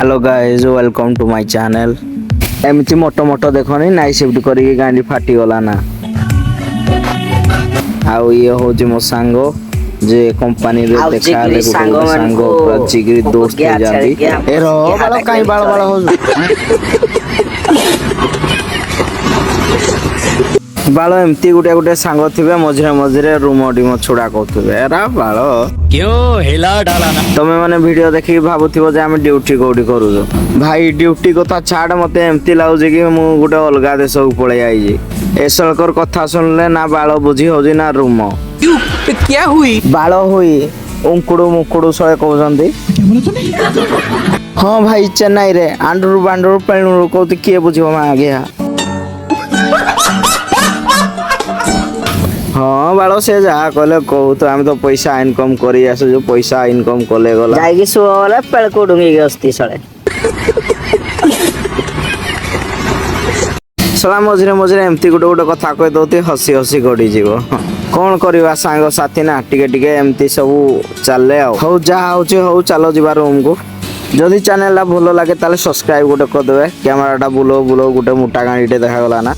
Hello guys welcome to my channel. एमती मोटो मोटो देखनी नाइ शिफ्ट करी गांडी फाटी गला ना। आउ ये होची मो सांगो जे कंपनी रे देखा ले को सांगो प्रचिगिरी दोस्त हो जाती ए रो बालो काई बाल बाल हो बालो एमती गुटे गुटे सांगो थिबे मझरे मझरे रूमडी म छुडा कहथुबे एरा बालो क्यों हिला डाला ना तमे माने वीडियो देखि भाबुथिबो जे हम ड्यूटी कोडी करूजो भाई ड्यूटी कथा छाड़ मते एमती लाउजे कि मु गुटे अलगा देश को पळे आइजे एसलकर कथा सुनले ना बालो बुझी होजी ना रूम क्यों क्या हुई बालो हुई उंकुडू मुकुडू सळे कहउजंदी हां भाई चेन्नई रे आंडरू बांडरू पेणुरू कहती के बुझिबो मा गया हाँ बालो से जा कहले कहू तो हम तो पैसा इनकम करी आसु जो पैसा इनकम कले गला जाइगी सुले पेड़ को डुंगी गस्ती सळे सला मझरे मझरे एमती गुटे गुटे कथा कहि दउती हसी हसी गडी जीवो कोन करबा सांग साथी ना टिके टिके एमती सब चले आ हो जा होची हो चलो जीवा रूम को जदि चैनल ला भलो लागे ताले सब्सक्राइब गुटे कर देबे कैमराटा बुलो बुलो गुटे मोटा गाडीटे देखा गला ना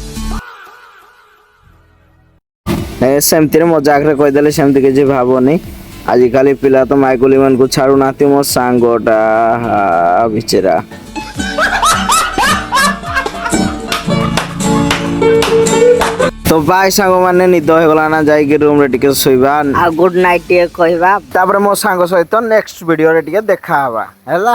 सेमती मजाक रे कहीदेले सेमती किसी भावनी आजिकल पिला तो माइकुली मन को छाड़ू नाती मो सांगोटा बिचरा तो बाय सांग माने निद हो गला ना जाई रूम रे टिके सोइबा आ गुड नाइट कहबा तापर मो सांग सहित नेक्स्ट वीडियो रे टिके देखा हवा हैला।